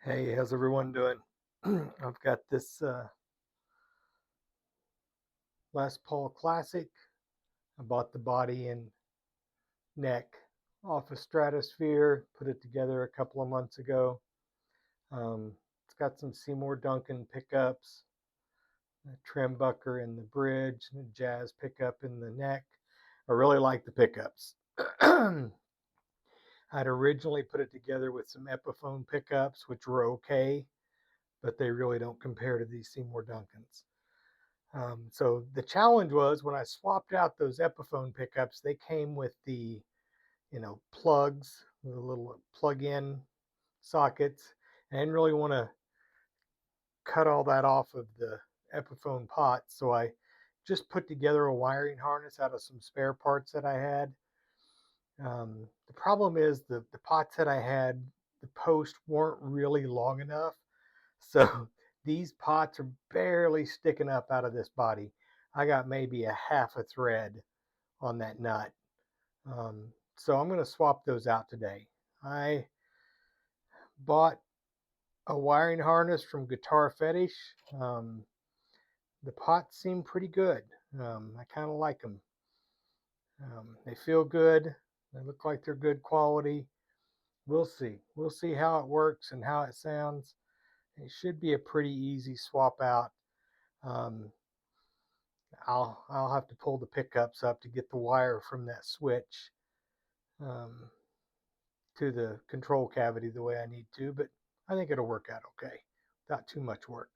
Hey, how's everyone doing? I've got this Les Paul Classic. I bought the body and neck off of Stratosphere, put it together a couple of months ago. It's got some Seymour Duncan pickups, a trimbucker in the bridge, and a jazz pickup in the neck. I really like the pickups. I'd originally put it together with some Epiphone pickups, which were okay, but they really don't compare to these Seymour Duncans. So the challenge was when I swapped out those Epiphone pickups, they came with the, plugs, the little plug-in sockets. I didn't really want to cut all that off of the Epiphone pot, so I just put together a wiring harness out of some spare parts that I had. The problem is the pots that I had, the posts weren't really long enough. So these pots are barely sticking up out of this body. I got maybe a half a thread on that nut. So I'm going to swap those out today. I bought a wiring harness from Guitar Fetish. Um, the pots seem pretty good. I kind of like them. They feel good. They look like they're good quality. We'll see. We'll see how it works and how it sounds. It should be a pretty easy swap out. Um, I'll have to pull the pickups up to get the wire from that switch um, to the control cavity the way I need to, but I think it'll work out okay without too much work.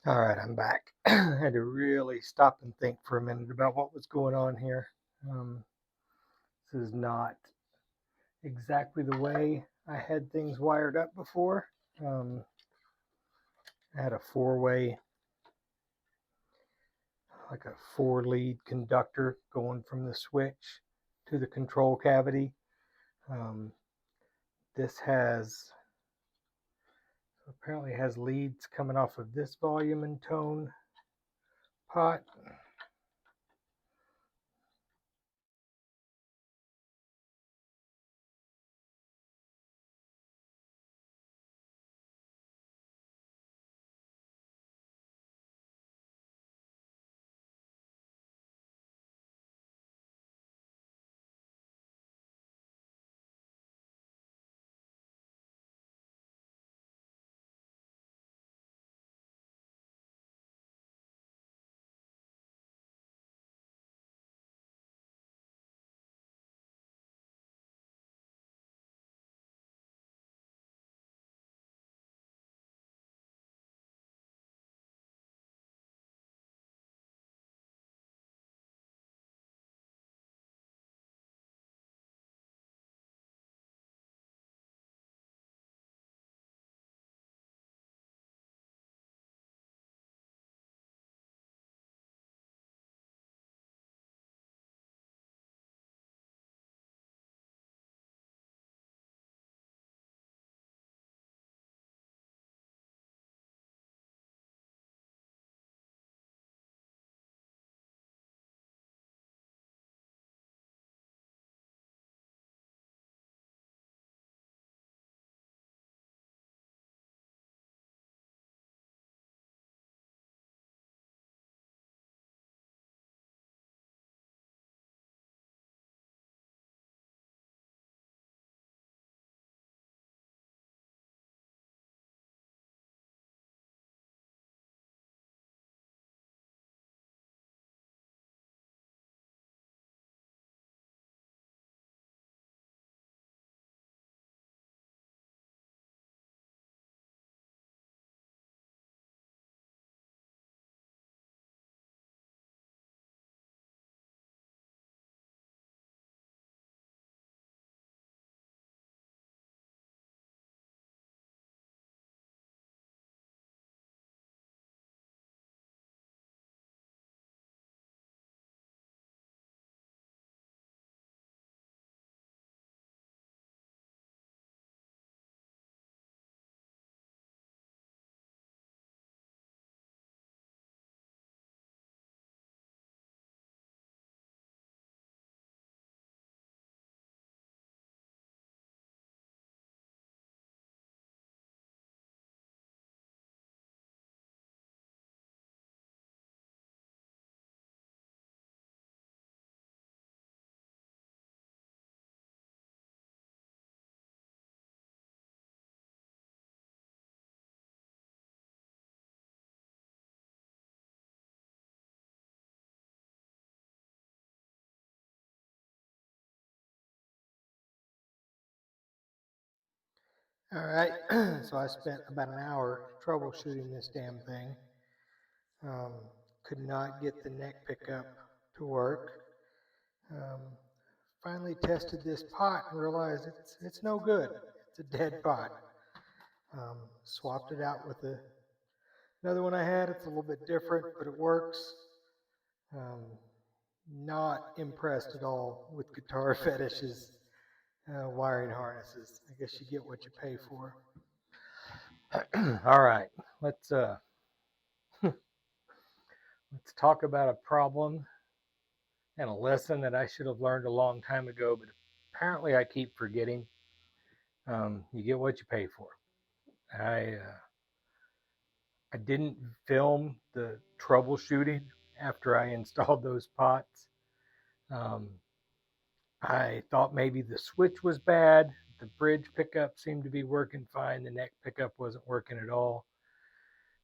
All right, I'm back. I had to really stop and think for a minute about what was going on here. Um, this is not exactly the way I had things wired up before. Um, I had a four-way, like a four-lead conductor going from the switch to the control cavity. Um, this has apparently has leads coming off of this volume and tone pot. All right, so I spent about an hour troubleshooting this damn thing. Um, could not get the neck pickup to work. Um, finally tested this pot and realized it's no good. It's a dead pot. Swapped it out with another one I had. It's a little bit different, but it works. Um, not impressed at all with Guitar Fetish's wiring harnesses. I guess you get what you pay for. All right, let's uh, let's talk about a problem and a lesson that I should have learned a long time ago, but apparently I keep forgetting. You get what you pay for. I didn't film the troubleshooting after I installed those pots. Um, I thought maybe the switch was bad. The bridge pickup seemed to be working fine. The neck pickup wasn't working at all.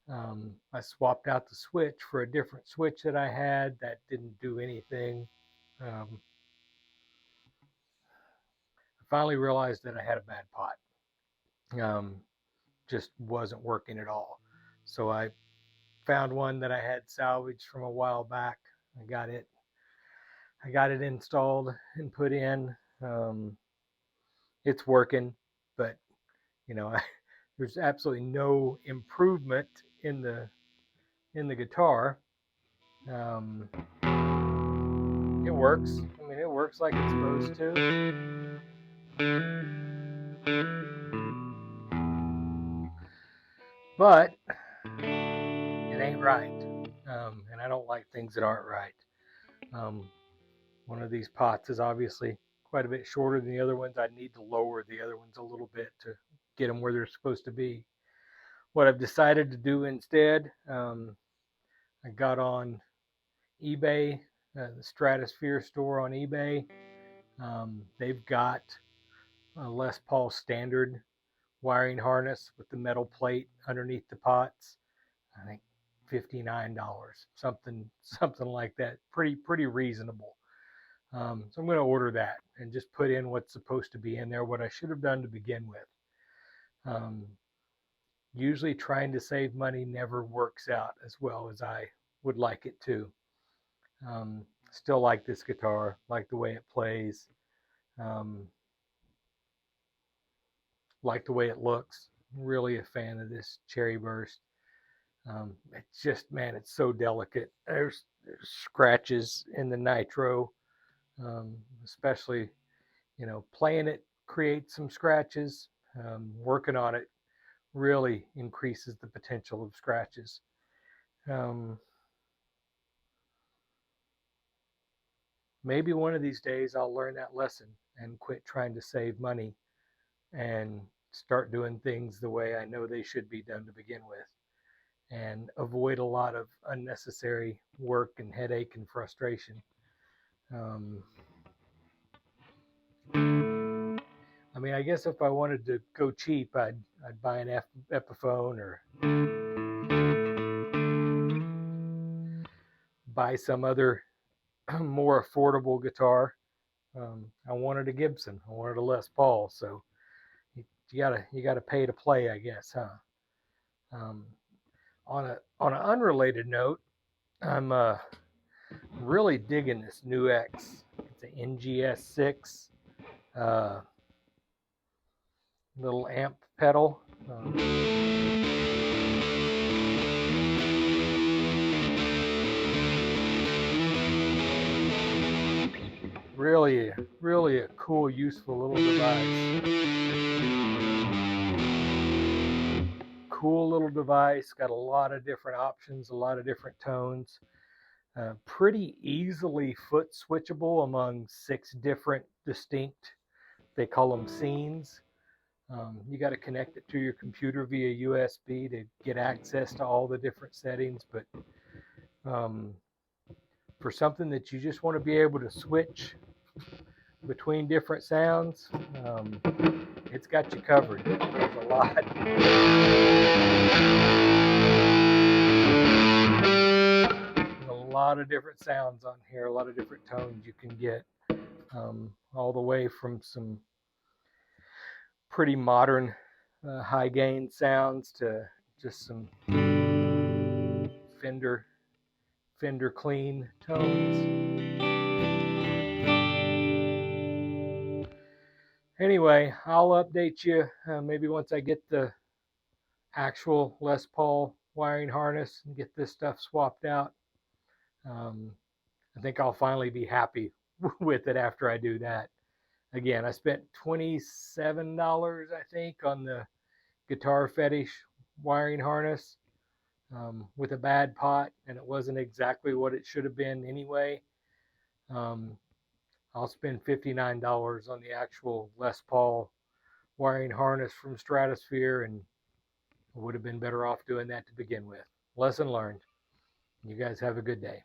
I swapped out the switch for a different switch that I had. That didn't do anything. Um, I finally realized that I had a bad pot. Um, just wasn't working at all. So I found one that I had salvaged from a while back. I got it. I got it installed and put in. Um, it's working, but you know, there's absolutely no improvement in the guitar. Um, it works. I mean, it works like it's supposed to, but it ain't right. And I don't like things that aren't right. Um, one of these pots is obviously quite a bit shorter than the other ones. I need to lower the other ones a little bit to get them where they're supposed to be. What I've decided to do instead, I got on eBay, the Stratosphere store on eBay. They've got a Les Paul standard wiring harness with the metal plate underneath the pots. I think $59, something like that. Pretty reasonable. So I'm going to order that and just put in what's supposed to be in there, what I should have done to begin with. Um, Usually trying to save money never works out as well as I would like it to. Still like this guitar, like the way it plays, um, like the way it looks. Really a fan of this Cherry Burst. It's just, man, it's so delicate. There's scratches in the nitro, especially, playing it creates some scratches. Working on it really increases the potential of scratches. Um, Maybe one of these days I'll learn that lesson and quit trying to save money and start doing things the way I know they should be done to begin with and avoid a lot of unnecessary work and headache and frustration. Um, I mean, I guess if I wanted to go cheap, I'd buy an Epiphone or buy some other more affordable guitar. I wanted a Gibson. I wanted a Les Paul. So you gotta pay to play, I guess, huh? Um, on an unrelated note, I'm really digging this new X. It's an NGS6 uh, little amp pedal. Really a cool, useful little device. Cool little device. Got a lot of different options, a lot of different tones. Pretty easily foot switchable among 6 different distinct, they call them scenes. You got to connect it to your computer via USB to get access to all the different settings. But um, for something that you just want to be able to switch between different sounds, it's got you covered. There's a lot. There's a lot of different sounds on here, a lot of different tones you can get, all the way from some pretty modern high gain sounds to just some Fender clean tones. Anyway, I'll update you maybe once I get the actual Les Paul wiring harness and get this stuff swapped out. Um, I think I'll finally be happy with it after I do that. Again, I spent $27, I think, on the Guitar Fetish wiring harness with a bad pot, and it wasn't exactly what it should have been anyway. Um, I'll spend $59 on the actual Les Paul wiring harness from Stratosphere, and I would have been better off doing that to begin with. Lesson learned. You guys have a good day.